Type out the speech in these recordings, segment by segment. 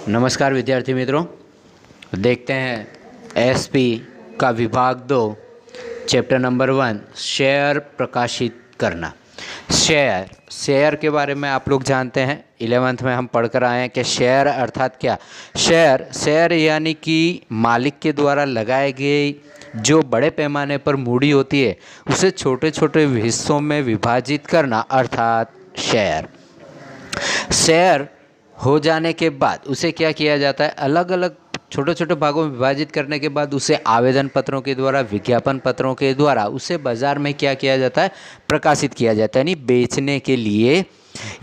नमस्कार विद्यार्थी मित्रों, देखते हैं एसपी का विभाग 2 चैप्टर नंबर 1 शेयर प्रकाशित करना। शेयर के बारे में आप लोग जानते हैं, 11th में हम पढ़कर आए हैं कि शेयर अर्थात क्या। शेयर यानी कि मालिक के द्वारा लगाए गए जो बड़े पैमाने पर मूड़ी होती है उसे छोटे छोटे हिस्सों में विभाजित करना अर्थात शेयर हो जाने के बाद उसे क्या किया जाता है, अलग अलग छोटे छोटे भागों में विभाजित करने के बाद उसे आवेदन पत्रों के द्वारा, विज्ञापन पत्रों के द्वारा उसे बाजार में क्या किया जाता है, प्रकाशित किया जाता है, यानी बेचने के लिए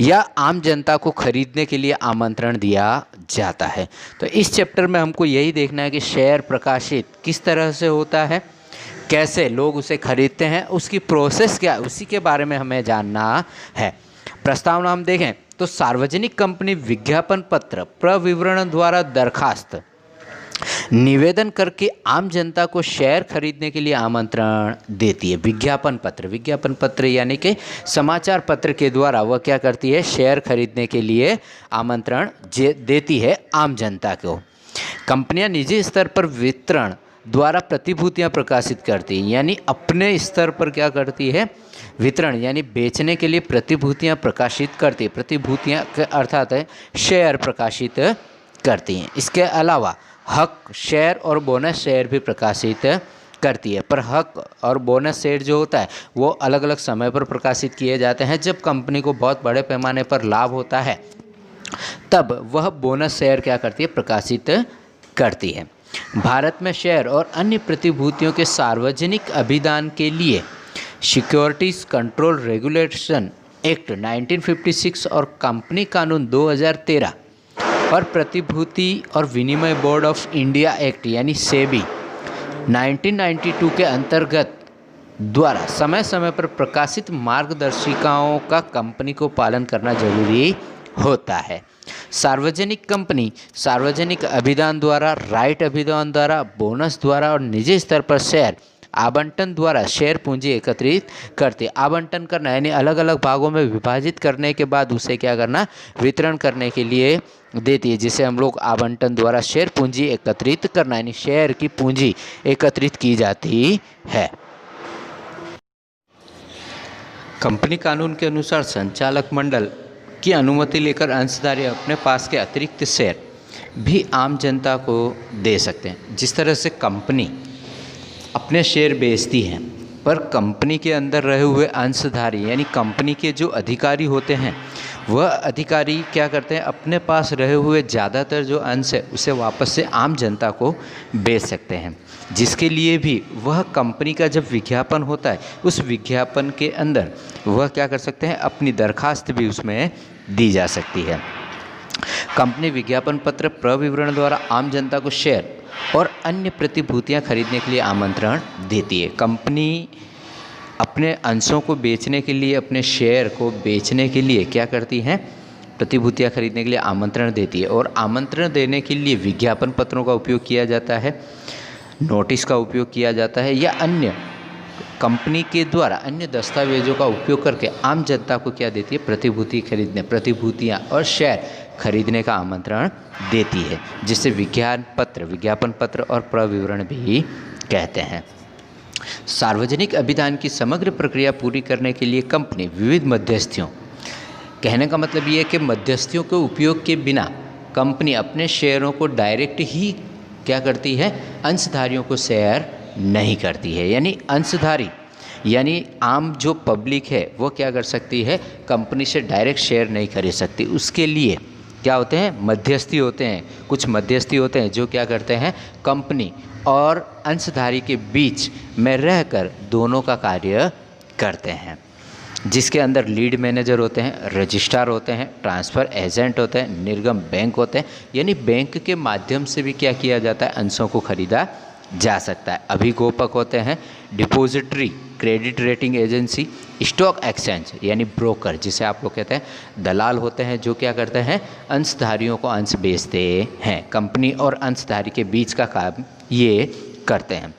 या आम जनता को खरीदने के लिए आमंत्रण दिया जाता है। तो इस चैप्टर में हमको यही देखना है कि शेयर प्रकाशित किस तरह से होता है, कैसे लोग उसे खरीदते हैं, उसकी प्रोसेस क्या है, उसी के बारे में हमें जानना है। प्रस्तावना हम देखें तो सार्वजनिक कंपनी विज्ञापन पत्र प्रविवरण द्वारा दरखास्त निवेदन करके आम जनता को शेयर खरीदने के लिए आमंत्रण देती है। विज्ञापन पत्र यानी कि समाचार पत्र के द्वारा वह क्या करती है, शेयर खरीदने के लिए आमंत्रण देती है आम जनता को। कंपनियां निजी स्तर पर वितरण द्वारा प्रतिभूतियां प्रकाशित करती हैं, यानी अपने स्तर पर क्या करती है, वितरण यानी बेचने के लिए प्रतिभूतियां प्रकाशित करती है। प्रतिभूतियां अर्थात है शेयर प्रकाशित करती हैं। इसके अलावा हक शेयर और बोनस शेयर भी प्रकाशित करती है, पर हक और बोनस शेयर जो होता है वो अलग अलग समय पर प्रकाशित किए जाते हैं। जब कंपनी को बहुत बड़े पैमाने पर लाभ होता है तब वह बोनस शेयर क्या करती है, प्रकाशित करती है। भारत में शेयर और अन्य प्रतिभूतियों के सार्वजनिक अभिदान के लिए सिक्योरिटीज़ कंट्रोल रेगुलेशन एक्ट 1956 और कंपनी कानून 2013 और प्रतिभूति और विनिमय बोर्ड ऑफ इंडिया एक्ट यानी सेबी 1992 के अंतर्गत द्वारा समय समय पर प्रकाशित मार्गदर्शिकाओं का कंपनी को पालन करना जरूरी होता है। सार्वजनिक कंपनी सार्वजनिक अभिदान द्वारा, राइट अभिदान द्वारा, बोनस द्वारा और निजी स्तर पर शेयर आवंटन द्वारा शेयर पूंजी एकत्रित करते। आवंटन करना यानी अलग अलग भागों में विभाजित करने के बाद उसे क्या करना, वितरण करने के लिए देती है, जिसे हम लोग आवंटन द्वारा शेयर पूंजी एकत्रित करना यानी शेयर की पूंजी एकत्रित की जाती है। कंपनी कानून के अनुसार संचालक मंडल की अनुमति लेकर अंशधारी अपने पास के अतिरिक्त शेयर भी आम जनता को दे सकते हैं। जिस तरह से कंपनी अपने शेयर बेचती हैं, पर कंपनी के अंदर रहे हुए अंशधारी यानी कंपनी के जो अधिकारी होते हैं वह अधिकारी क्या करते हैं, अपने पास रहे हुए ज़्यादातर जो अंश है उसे वापस से आम जनता को बेच सकते हैं, जिसके लिए भी वह कंपनी का जब विज्ञापन होता है उस विज्ञापन के अंदर वह क्या कर सकते हैं, अपनी दरखास्त भी उसमें दी जा सकती है। कंपनी विज्ञापन पत्र प्रविवरण द्वारा आम जनता को शेयर और अन्य प्रतिभूतियां खरीदने के लिए आमंत्रण देती है। कंपनी अपने अंशों को बेचने के लिए, अपने शेयर को बेचने के लिए क्या करती हैं, प्रतिभूतियां खरीदने के लिए आमंत्रण देती है। और आमंत्रण देने के लिए विज्ञापन पत्रों का उपयोग किया जाता है, नोटिस का उपयोग किया जाता है या अन्य कंपनी के द्वारा अन्य दस्तावेजों का उपयोग करके आम जनता को क्या देती है, प्रतिभूतियां और शेयर खरीदने का आमंत्रण देती है, जिसे विज्ञापन पत्र और प्रविवरण भी कहते हैं। सार्वजनिक अभिदान की समग्र प्रक्रिया पूरी करने के लिए कंपनी विविध मध्यस्थियों, कहने का मतलब ये है कि मध्यस्थियों के उपयोग के बिना कंपनी अपने शेयरों को डायरेक्ट ही क्या करती है, अंशधारियों को शेयर नहीं करती है। यानी अंशधारी यानी आम जो पब्लिक है वो क्या कर सकती है, कंपनी से डायरेक्ट शेयर नहीं खरीद सकती। उसके लिए क्या होते हैं, मध्यस्थी होते हैं। कुछ मध्यस्थी होते हैं जो क्या करते हैं, कंपनी और अंशधारी के बीच में रहकर दोनों का कार्य करते हैं, जिसके अंदर लीड मैनेजर होते हैं, रजिस्ट्रार होते हैं, ट्रांसफ़र एजेंट होते हैं, निर्गम बैंक होते हैं। यानी बैंक के माध्यम से भी क्या किया जाता है, अंशों को खरीदा जा सकता है। अभिगोपक होते हैं, depository, credit rating agency, stock exchange यानी ब्रोकर, जिसे आप लोग कहते हैं, दलाल होते हैं जो क्या करते हैं, अंशधारियों को अंश बेचते हैं। कंपनी और अंशधारी के बीच का काम ये करते हैं।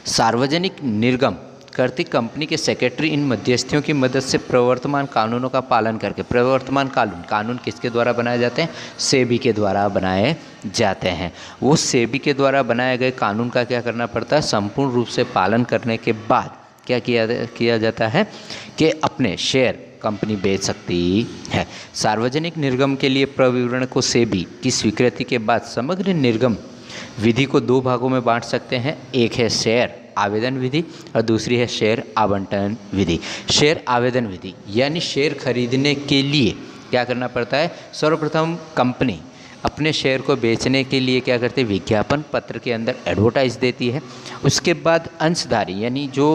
सार्वजनिक निर्गम करती कंपनी के सेक्रेटरी इन मध्यस्थियों की मदद से प्रवर्तमान कानूनों का पालन करके, प्रवर्तमान कानून किसके द्वारा बनाए जाते हैं? सेबी के द्वारा बनाए जाते हैं। वो सेबी के द्वारा बनाए गए कानून का क्या करना पड़ता है? संपूर्ण रूप से पालन करने के बाद क्या किया जाता है कि अपने शेयर कंपनी बेच सकती है। सार्वजनिक निर्गम के लिए प्रविवरण को सेबी की स्वीकृति के बाद समग्र निर्गम विधि को दो भागों में बांट सकते हैं। एक है शेयर आवेदन विधि और दूसरी है शेयर आवंटन विधि। शेयर आवेदन विधि यानी शेयर खरीदने के लिए क्या करना पड़ता है? सर्वप्रथम कंपनी अपने शेयर को बेचने के लिए क्या करती है? विज्ञापन पत्र के अंदर एडवर्टाइज देती है। उसके बाद अंशधारी यानी जो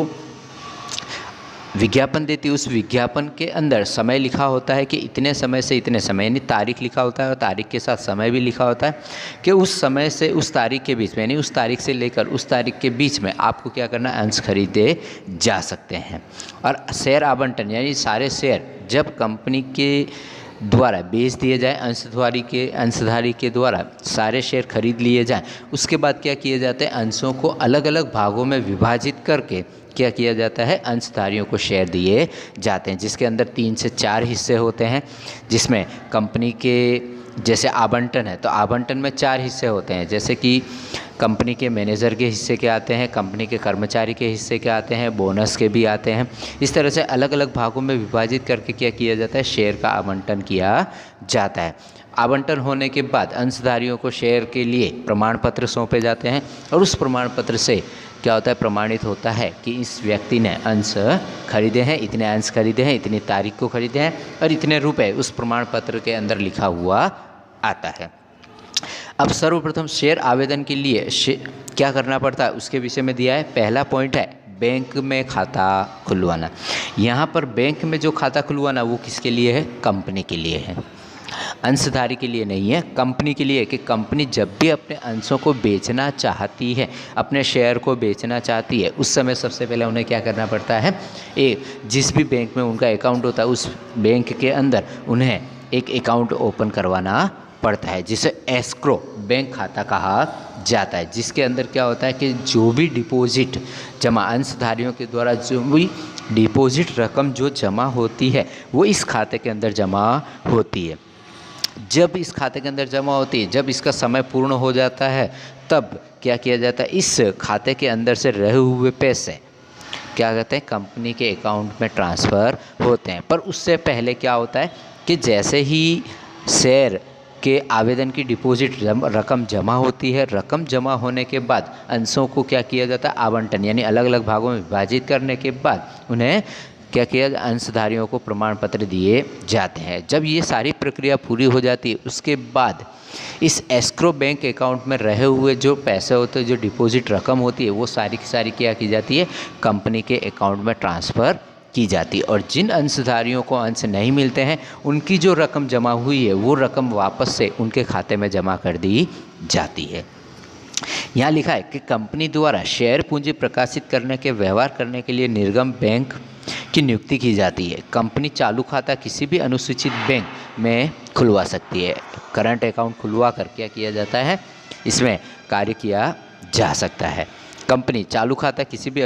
विज्ञापन देती है, उस विज्ञापन के अंदर समय लिखा होता है कि इतने समय से इतने समय, यानी तारीख लिखा होता है और तारीख के साथ समय भी लिखा होता है कि उस समय से उस तारीख के बीच में, यानी उस तारीख से लेकर उस तारीख के बीच में आपको क्या करना? अंश खरीदे जा सकते हैं। और शेयर आवंटन यानी सारे शेयर जब कंपनी के द्वारा बेच दिए जाए, अंशधारी के द्वारा सारे शेयर खरीद लिए जाएं, उसके बाद क्या किए जाते हैं? अंशों को अलग अलग भागों में विभाजित करके क्या किया जाता है? अंशधारियों को शेयर दिए जाते हैं, जिसके अंदर 3 से 4 हिस्से होते हैं। जिसमें कंपनी के जैसे आवंटन है तो आवंटन में 4 हिस्से होते हैं, जैसे कि कंपनी के मैनेजर के हिस्से के आते हैं, कंपनी के कर्मचारी के हिस्से के आते हैं, बोनस के भी आते हैं। इस तरह से अलग अलग भागों में विभाजित करके क्या किया जाता है? शेयर का आवंटन किया जाता है। आवंटन होने के बाद अंशधारियों को शेयर के लिए प्रमाण पत्र सौंपे जाते हैं और उस प्रमाण पत्र से क्या होता है? प्रमाणित होता है कि इस व्यक्ति ने अंश खरीदे हैं, इतने अंश खरीदे हैं, इतनी तारीख को खरीदे हैं और इतने रुपए उस प्रमाण पत्र के अंदर लिखा हुआ आता है। अब सर्वप्रथम शेयर आवेदन के लिए क्या करना पड़ता है उसके विषय में दिया है। पहला पॉइंट है बैंक में खाता खुलवाना। यहाँ पर बैंक में जो खाता खुलवाना वो किसके लिए है? कंपनी के लिए है, अंशधारी के लिए नहीं है, कंपनी के लिए। कि कंपनी जब भी अपने अंशों को बेचना चाहती है, अपने शेयर को बेचना चाहती है, उस समय सबसे पहले उन्हें क्या करना पड़ता है? जिस भी बैंक में उनका अकाउंट होता है उस बैंक के अंदर उन्हें एक अकाउंट ओपन करवाना पड़ता है, जिसे एस्क्रो बैंक खाता कहा जाता है। जिसके अंदर क्या होता है कि जो भी डिपॉजिट जमा, अंशधारियों के द्वारा जो भी डिपॉजिट रकम जो जमा होती है वो इस खाते के अंदर जमा होती है। जब इस खाते के अंदर जमा होती है, जब इसका समय पूर्ण हो जाता है, तब क्या किया जाता है? इस खाते के अंदर से रहे हुए पैसे क्या कहते हैं? कंपनी के अकाउंट में ट्रांसफ़र होते हैं। पर उससे पहले क्या होता है कि जैसे ही शेयर के आवेदन की डिपॉजिट रकम जमा होती है, रकम जमा होने के बाद अंशों को क्या किया जाता है? आवंटन यानी अलग अलग भागों में विभाजित करने के बाद उन्हें क्या किया? अंशधारियों को प्रमाण पत्र दिए जाते हैं। जब ये सारी प्रक्रिया पूरी हो जाती है उसके बाद इस एस्क्रो बैंक अकाउंट में रहे हुए जो पैसे होते हैं, जो डिपॉजिट रकम होती है, वो सारी की सारी क्या की जाती है? कंपनी के अकाउंट में ट्रांसफ़र की जाती है। और जिन अंशधारियों को अंश नहीं मिलते हैं उनकी जो रकम जमा हुई है वो रकम वापस से उनके खाते में जमा कर दी जाती है। यहाँ लिखा है कि कंपनी द्वारा शेयर पूंजी प्रकाशित करने के व्यवहार करने के लिए निर्गम बैंक की नियुक्ति की जाती है। कंपनी चालू खाता किसी भी अनुसूचित बैंक में खुलवा सकती है। करंट अकाउंट खुलवा कर क्या किया जाता है? इसमें कार्य किया जा सकता है। कंपनी चालू खाता किसी भी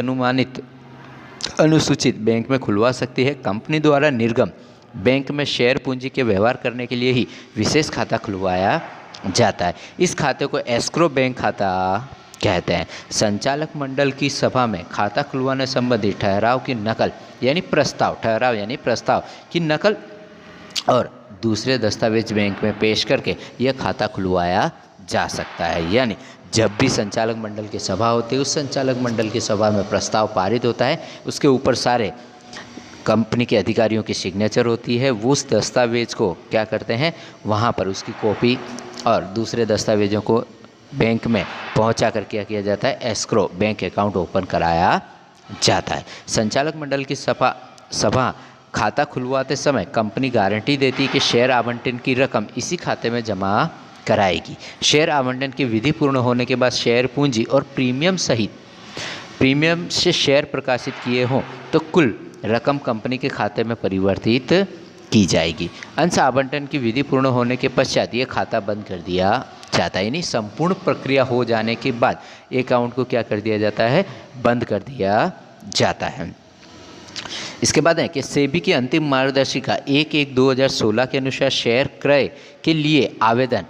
अनुसूचित बैंक में खुलवा सकती है। कंपनी द्वारा निर्गम बैंक में शेयर पूंजी के व्यवहार करने के लिए ही विशेष खाता खुलवाया जाता है। इस खाते को एस्क्रो बैंक खाता कहते हैं। संचालक मंडल की सभा में खाता खुलवाने संबंधी ठहराव की नकल यानी प्रस्ताव, ठहराव यानी प्रस्ताव की नकल और दूसरे दस्तावेज बैंक में पेश करके यह खाता खुलवाया जा सकता है। यानी जब भी संचालक मंडल की सभा होती है, उस संचालक मंडल की सभा में प्रस्ताव पारित होता है, उसके ऊपर सारे कंपनी के अधिकारियों की सिग्नेचर होती है। वो उस दस्तावेज को क्या करते हैं? वहाँ पर उसकी कॉपी और दूसरे दस्तावेजों को बैंक में पहुंचा कर क्या किया जाता है? एस्क्रो बैंक अकाउंट ओपन कराया जाता है। संचालक मंडल की सभा खाता खुलवाते समय कंपनी गारंटी देती है कि शेयर आवंटन की रकम इसी खाते में जमा कराएगी। शेयर आवंटन की विधि पूर्ण होने के बाद शेयर पूंजी और प्रीमियम सहित प्रीमियम से शेयर प्रकाशित किए हों तो कुल रकम कंपनी के खाते में परिवर्तित की जाएगी। अंश आवंटन की विधि पूर्ण होने के पश्चात ये खाता बंद कर दिया जाता है। यानी संपूर्ण प्रक्रिया हो जाने के बाद अकाउंट को क्या कर दिया जाता है? बंद कर दिया जाता है। इसके बाद है कि सेबी की अंतिम मार्गदर्शिका 1/1/2016 के अनुसार शेयर क्रय के लिए आवेदन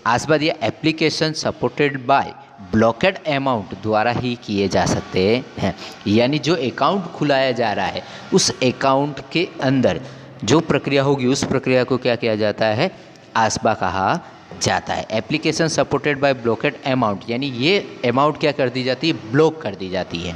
आस्बा दिया application supported by blockade amount द्वारा ही किए जा सकते हैं। यानी जो अकाउंट खुलाया जा रहा है उस अकाउंट के अंदर जो प्रक्रिया होगी उस प्रक्रिया को क्या किया जाता है, आस्बा कहा जाता है। Application supported by blockade amount यानी ये अमाउंट क्या कर दी जाती है, ब्लॉक कर दी जाती है।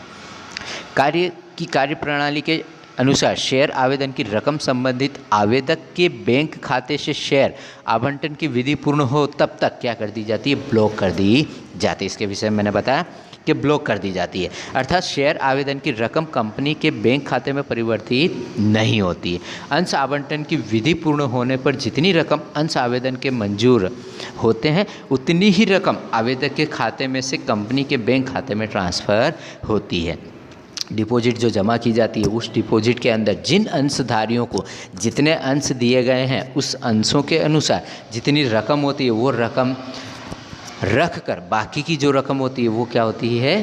कार्यप्रणाली के अनुसार शेयर आवेदन की रकम संबंधित आवेदक के बैंक खाते से शेयर आवंटन की विधि पूर्ण हो तब तक क्या कर दी जाती है, ब्लॉक कर दी जाती है। इसके विषय में मैंने बताया कि ब्लॉक कर दी जाती है, अर्थात शेयर आवेदन की रकम कंपनी के बैंक खाते में परिवर्तित नहीं होती है। अंश आवंटन की विधि पूर्ण होने पर जितनी रकम अंश आवेदन के मंजूर होते हैं उतनी ही रकम आवेदक के खाते में से कंपनी के बैंक खाते में ट्रांसफ़र होती है। डिपॉजिट जो जमा की जाती है उस डिपॉजिट के अंदर जिन अंशधारियों को जितने अंश दिए गए हैं उस अंशों के अनुसार जितनी रकम होती है वो रकम रख कर बाकी की जो रकम होती है वो क्या होती है,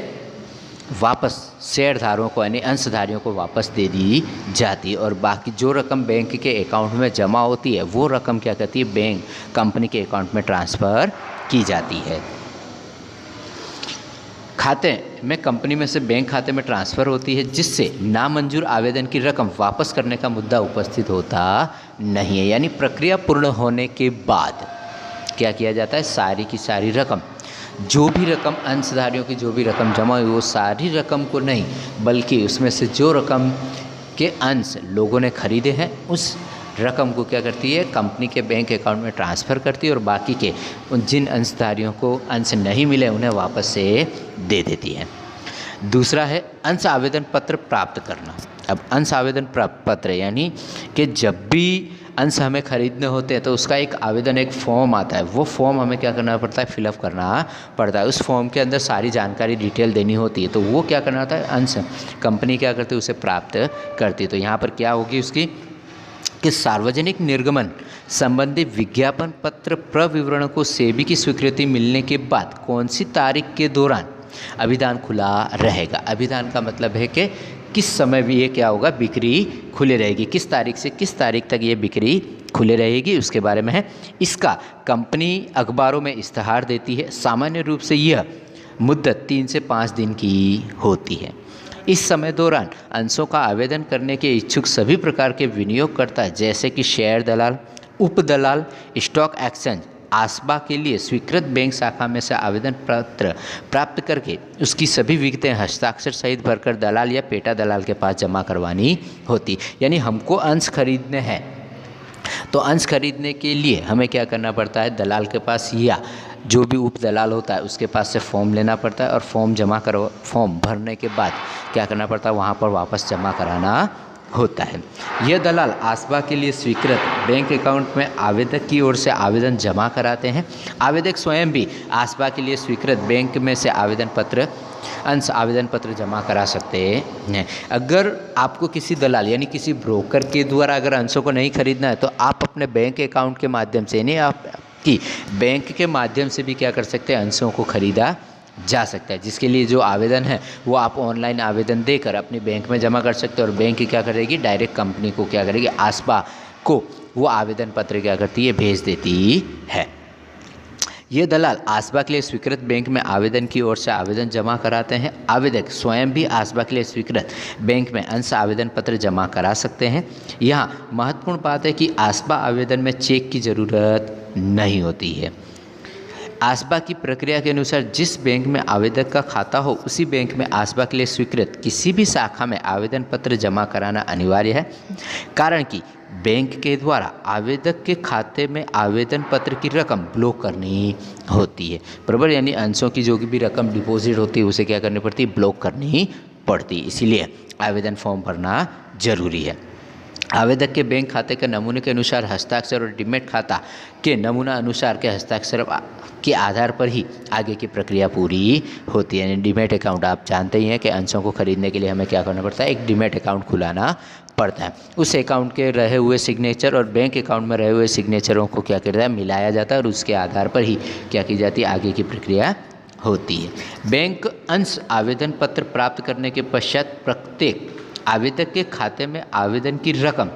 वापस शेयरधारकों को यानी अंशधारियों को वापस दे दी जाती है। और बाकी जो रकम बैंक के अकाउंट में जमा होती है वो रकम क्या करती है, बैंक कंपनी के अकाउंट में ट्रांसफ़र की जाती है। खाते में कंपनी में से बैंक खाते में ट्रांसफ़र होती है जिससे नामंजूर आवेदन की रकम वापस करने का मुद्दा उपस्थित होता नहीं है। यानी प्रक्रिया पूर्ण होने के बाद क्या किया जाता है, सारी की सारी रकम जो भी रकम अंशधारियों की जो भी रकम जमा हुई वो सारी रकम को नहीं बल्कि उसमें से जो रकम के अंश लोगों ने खरीदे हैं उस रकम को क्या करती है, कंपनी के बैंक अकाउंट में ट्रांसफ़र करती है और बाकी के उन जिन अंशधारियों को अंश नहीं मिले उन्हें वापस से दे देती है। दूसरा है अंश आवेदन पत्र प्राप्त करना। अब अंश आवेदन पत्र यानी कि जब भी अंश हमें खरीदने होते हैं तो उसका एक आवेदन एक फॉर्म आता है, वो फॉर्म हमें क्या करना पड़ता है, फिलअप करना पड़ता है। उस फॉर्म के अंदर सारी जानकारी डिटेल देनी होती है, तो वो क्या करना होता है, अंश कंपनी क्या करती है उसे प्राप्त करती है। तो यहाँ पर क्या होगी उसकी कि सार्वजनिक निर्गमन संबंधी विज्ञापन पत्र प्रविवरण को सेबी की स्वीकृति मिलने के बाद कौन सी तारीख के दौरान अभिधान खुला रहेगा। अभिधान का मतलब है कि किस समय भी ये क्या होगा, बिक्री खुली रहेगी, किस तारीख से किस तारीख तक ये बिक्री खुली रहेगी उसके बारे में है। इसका कंपनी अखबारों में इश्तहार देती है। सामान्य रूप से यह मुद्दत 3 से 5 दिन की होती है। इस समय दौरान अंशों का आवेदन करने के इच्छुक सभी प्रकार के विनियोगकर्ता जैसे कि शेयर दलाल, उप दलाल, स्टॉक एक्सचेंज आस्बा के लिए स्वीकृत बैंक शाखा में से आवेदन पत्र प्राप्त करके उसकी सभी विगतें हस्ताक्षर सहित भरकर दलाल या पेटा दलाल के पास जमा करवानी होती। यानी हमको अंश खरीदने हैं तो अंश खरीदने के लिए हमें क्या करना पड़ता है, दलाल के पास या जो भी उप दलाल होता है उसके पास से फॉर्म लेना पड़ता है और फॉर्म भरने के बाद क्या करना पड़ता है, वहाँ पर वापस जमा कराना होता है। यह दलाल आस्बा के लिए स्वीकृत बैंक अकाउंट में आवेदक की ओर से आवेदन जमा कराते हैं। आवेदक स्वयं भी आस्बा के लिए स्वीकृत बैंक में से अंश आवेदन पत्र जमा करा सकते हैं। अगर आपको किसी दलाल यानी किसी ब्रोकर के द्वारा अगर अंशों को नहीं खरीदना है तो आप अपने बैंक अकाउंट के माध्यम से यानी आपकी बैंक के माध्यम से भी क्या कर सकते हैं, अंशों को खरीदा जा सकता है। जिसके लिए जो आवेदन है वो आप ऑनलाइन आवेदन देकर अपने बैंक में जमा कर सकते हो और बैंक क्या करेगी, डायरेक्ट कंपनी को क्या करेगी, आस्बा को वो आवेदन पत्र क्या करती है, भेज देती है। ये दलाल आस्बा के लिए स्वीकृत बैंक में आवेदन की ओर से आवेदन जमा कराते हैं। आवेदक स्वयं भी आस्बा के लिए स्वीकृत बैंक में अंश आवेदन पत्र जमा करा सकते हैं। यहाँ महत्वपूर्ण बात है कि आस्बा आवेदन में चेक की ज़रूरत नहीं होती है। आस्बा की प्रक्रिया के अनुसार जिस बैंक में आवेदक का खाता हो उसी बैंक में आस्बा के लिए स्वीकृत किसी भी शाखा में आवेदन पत्र जमा कराना अनिवार्य है, कारण कि बैंक के द्वारा आवेदक के खाते में आवेदन पत्र की रकम ब्लॉक करनी होती है, बराबर। यानी अंशों की जो भी रकम डिपॉजिट होती है उसे क्या करनी पड़ती है, ब्लॉक करनी पड़ती है। इसीलिए आवेदन फॉर्म भरना जरूरी है। आवेदक के बैंक खाते के नमूने के अनुसार हस्ताक्षर और डीमैट खाता के नमूना अनुसार के हस्ताक्षर के आधार पर ही आगे की प्रक्रिया पूरी होती है। यानी डीमैट अकाउंट आप जानते ही हैं कि अंशों को खरीदने के लिए हमें क्या करना पड़ता है, एक डीमैट अकाउंट खुलाना पड़ता है। उस अकाउंट के रहे हुए सिग्नेचर और बैंक अकाउंट में रहे हुए सिग्नेचरों को क्या करता है, मिलाया जाता है और उसके आधार पर ही क्या की जाती है, आगे की प्रक्रिया होती है। बैंक अंश आवेदन पत्र प्राप्त करने के पश्चात प्रत्येक आवेदक के खाते में आवेदन की रकम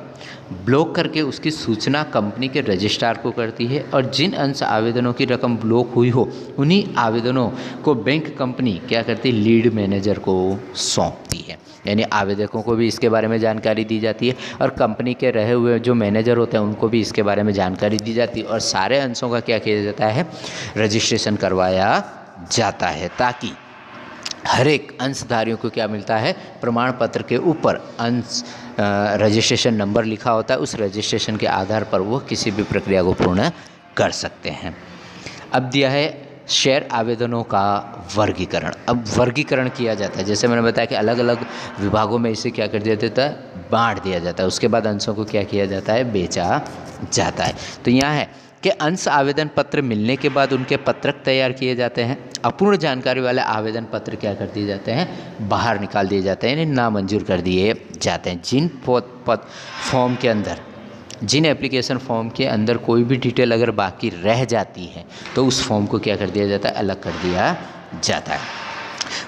ब्लॉक करके उसकी सूचना कंपनी के रजिस्ट्रार को करती है, और जिन अंश आवेदनों की रकम ब्लॉक हुई हो उन्हीं आवेदनों को बैंक कंपनी क्या करती है, लीड मैनेजर को सौंपती है। यानी आवेदकों को भी इसके बारे में जानकारी दी जाती है और कंपनी के रहे हुए जो मैनेजर होते हैं उनको भी इसके बारे में जानकारी दी जाती है, और सारे अंशों का क्या किया जाता है, रजिस्ट्रेशन करवाया जाता है, ताकि हर एक अंशधारियों को क्या मिलता है, प्रमाण पत्र के ऊपर अंश रजिस्ट्रेशन नंबर लिखा होता है। उस रजिस्ट्रेशन के आधार पर वो किसी भी प्रक्रिया को पूर्ण कर सकते हैं। अब दिया है शेयर आवेदनों का वर्गीकरण। अब वर्गीकरण किया जाता है, जैसे मैंने बताया कि अलग अलग विभागों में इसे क्या कर दिया जाता है, बांट दिया जाता है। उसके बाद अंशों को क्या किया जाता है, बेचा जाता है। तो यहाँ है कि अंश आवेदन पत्र मिलने के बाद उनके पत्रक तैयार किए जाते हैं। अपूर्ण जानकारी वाले आवेदन पत्र क्या कर दिए जाते हैं, बाहर निकाल दिए जाते हैं, यानी नामंजूर कर दिए जाते हैं। जिन फॉर्म के अंदर, जिन एप्लीकेशन फॉर्म के अंदर कोई भी डिटेल अगर बाकी रह जाती है तो उस फॉर्म को क्या कर दिया जाता है, अलग कर दिया जाता है।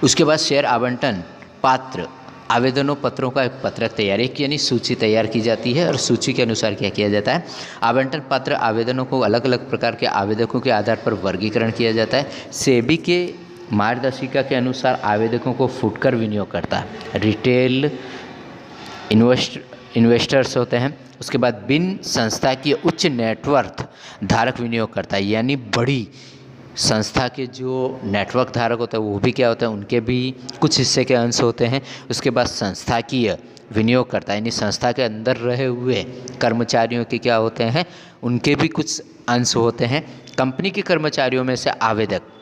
उसके बाद शेयर आवंटन पात्र आवेदनों पत्रों का एक पत्रक तैयार, एक यानी सूची तैयार की जाती है, और सूची के अनुसार क्या किया जाता है, आवंटन पत्र आवेदनों को अलग अलग प्रकार के आवेदकों के आधार पर वर्गीकरण किया जाता है। सेबी के मार्गदर्शिका के अनुसार आवेदकों को फुटकर विनियोग करता है। रिटेल इन्वेस्टर्स होते हैं। उसके बाद बिन संस्था की उच्च नेटवर्थ धारक विनियोग करता है, यानी बड़ी संस्था के जो नेटवर्क धारक होते हैं वो भी क्या होता है, उनके भी कुछ हिस्से के अंश होते हैं। उसके बाद संस्थाकीय विनियोग करता है, यानी संस्था के अंदर रहे हुए कर्मचारियों के क्या होते हैं, उनके भी कुछ अंश होते हैं। कंपनी के कर्मचारियों में से आवेदक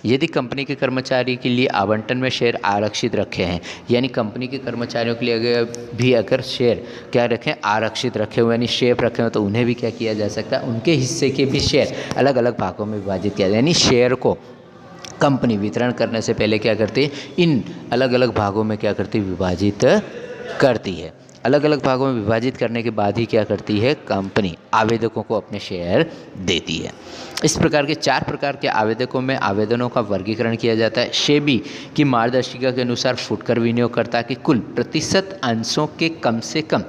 यदि कंपनी के कर्मचारी के लिए आवंटन में शेयर आरक्षित रखे हैं, यानी कंपनी के कर्मचारियों के लिए अगर शेयर क्या रखें, आरक्षित रखे हुए यानी शेयर रखे हुए, तो उन्हें भी क्या किया जा सकता है, उनके हिस्से के भी शेयर अलग अलग भागों में विभाजित किया जाए। यानी शेयर को कंपनी वितरण करने से पहले क्या करती है, इन अलग अलग भागों में क्या करती है, विभाजित करती है। अलग अलग भागों में विभाजित करने के बाद ही क्या करती है, कंपनी आवेदकों को अपने शेयर देती है। इस प्रकार के 4 प्रकार के आवेदकों में आवेदनों का वर्गीकरण किया जाता है। सेबी की मार्गदर्शिका के अनुसार फुटकर विनियोगकर्ता के कुल प्रतिशत अंशों के कम से कम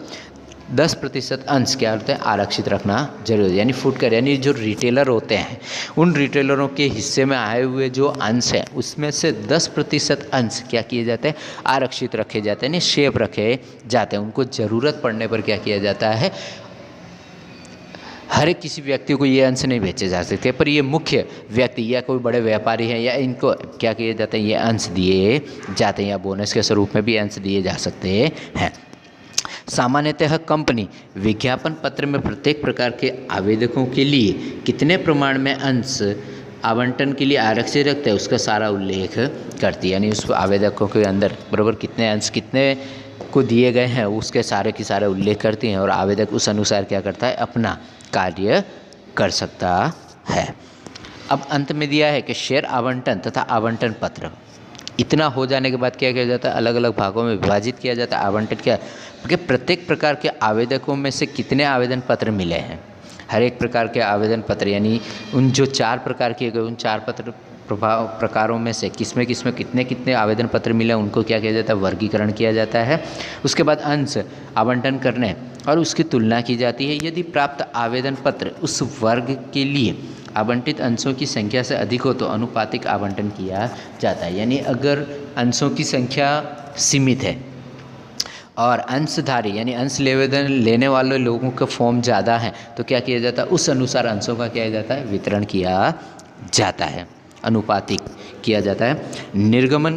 10% अंश क्या होते हैं, आरक्षित रखना जरूरी है। यानी फुटकर यानी जो रिटेलर होते हैं, उन रिटेलरों के हिस्से में आए हुए जो अंश हैं उसमें से 10% अंश क्या किए जाते हैं, आरक्षित रखे जाते हैं, यानी शेप रखे जाते हैं। उनको ज़रूरत पड़ने पर क्या किया जाता है, हर एक किसी व्यक्ति को ये अंश नहीं बेचे जा सकते, पर ये मुख्य व्यक्ति या कोई बड़े व्यापारी हैं या इनको क्या किए जाते हैं, ये अंश दिए जाते हैं, या बोनस के स्वरूप में भी अंश दिए जा सकते हैं। सामान्यतः कंपनी विज्ञापन पत्र में प्रत्येक प्रकार के आवेदकों के लिए कितने प्रमाण में अंश आवंटन के लिए आरक्षित रखते हैं उसका सारा उल्लेख करती है। यानी उस आवेदकों के अंदर बराबर कितने अंश कितने को दिए गए हैं उसके सारे की सारे उल्लेख करती हैं, और आवेदक उस अनुसार क्या करता है, अपना कार्य कर सकता है। अब अंत में दिया है कि शेयर आवंटन तथा आवंटन पत्र इतना हो जाने के बाद क्या किया जाता है, अलग अलग भागों में विभाजित किया जाता है। आवंटन क्या कि प्रत्येक प्रकार के आवेदकों में से कितने आवेदन पत्र मिले हैं, हर एक प्रकार के आवेदन पत्र यानी उन जो 4 प्रकार किए गए उन 4 प्रकारों में से किसमें कितने कितने आवेदन पत्र मिले उनको क्या किया जाता है, वर्गीकरण किया जाता है। उसके बाद अंश आवंटन करने और उसकी तुलना की जाती है। यदि प्राप्त आवेदन पत्र उस वर्ग के लिए आवंटित अंशों की संख्या से अधिक हो तो अनुपातिक आवंटन किया जाता है। यानी अगर अंशों की संख्या सीमित है और अंशधारी यानी अंश लेने वाले लोगों का फॉर्म ज़्यादा है तो क्या किया जाता है, उस अनुसार अंशों का किया जाता है, वितरण किया जाता है, अनुपातिक किया जाता है। निर्गम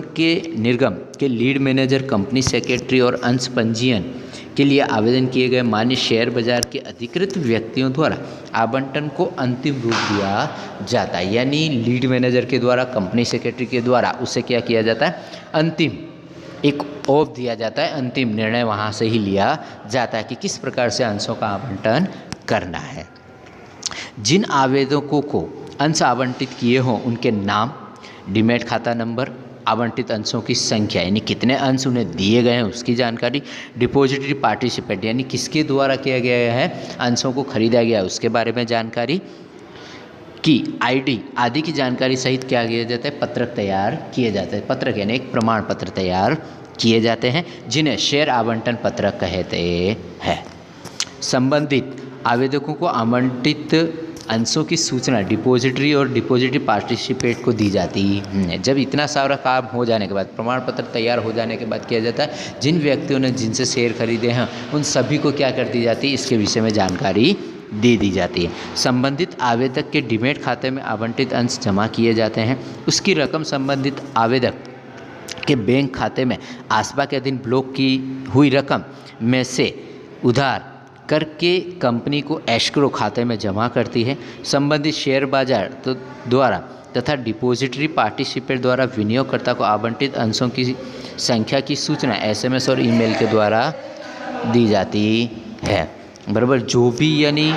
के लीड मैनेजर, कंपनी सेक्रेटरी और अंश पंजीयन के लिए आवेदन किए गए मान्य शेयर बाजार के अधिकृत व्यक्तियों द्वारा आवंटन को अंतिम रूप दिया जाता है। यानी लीड मैनेजर के द्वारा, कंपनी सेक्रेटरी के द्वारा उसे क्या किया जाता है, अंतिम एक ओप दिया जाता है, अंतिम निर्णय वहाँ से ही लिया जाता है कि किस प्रकार से अंशों का आवंटन करना है। जिन आवेदकों को अंश आवंटित किए हों उनके नाम, डीमैट खाता नंबर, आवंटित अंशों की संख्या यानी कितने अंश उन्हें दिए गए हैं उसकी जानकारी, डिपॉजिटरी पार्टिसिपेंट यानी किसके द्वारा किया गया है, अंशों को खरीदा गया उसके बारे में जानकारी, की आईडी आदि की जानकारी सहित क्या किया जाता है, पत्रक तैयार किए जाते हैं। पत्रक यानी एक प्रमाण पत्र तैयार किए जाते हैं जिन्हें शेयर आवंटन पत्रक कहते हैं। संबंधित आवेदकों को आवंटित अंशों की सूचना डिपॉजिटरी और डिपॉजिटरी पार्टिसिपेट को दी जाती है। जब इतना सारा काम हो जाने के बाद, प्रमाण पत्र तैयार हो जाने के बाद किया जाता है, जिन व्यक्तियों ने जिनसे शेयर खरीदे हैं उन सभी को क्या कर दी जाती है, इसके विषय में जानकारी दे दी जाती है। संबंधित आवेदक के डीमैट खाते में आवंटित अंश जमा किए जाते हैं। उसकी रकम संबंधित आवेदक के बैंक खाते में आसपा के अधीन ब्लॉक की हुई रकम में से उधार करके कंपनी को एस्क्रो खाते में जमा करती है। संबंधित शेयर बाजार द्वारा तथा डिपॉजिटरी पार्टिसिपेट द्वारा विनियोगकर्ता को आवंटित अंशों की संख्या की सूचना एसएमएस और ईमेल के द्वारा दी जाती है। बराबर, जो भी यानी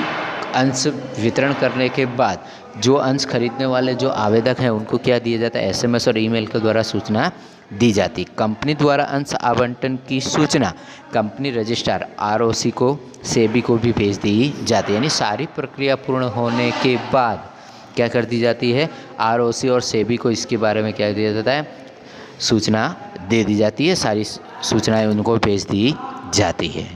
अंश वितरण करने के बाद जो अंश खरीदने वाले जो आवेदक हैं उनको क्या दिया जाता है, एसएमएस और ईमेल के द्वारा सूचना दी जाती। कंपनी द्वारा अंश आवंटन की सूचना कंपनी रजिस्ट्रार आरओसी को, सेबी को भी भेज दी जाती है। यानी सारी प्रक्रिया पूर्ण होने के बाद क्या कर दी जाती है, आरओसी और सेबी को इसके बारे में क्या दिया जाता है, सूचना दे दी जाती है। सारी सूचनाएं उनको भेज दी जाती है।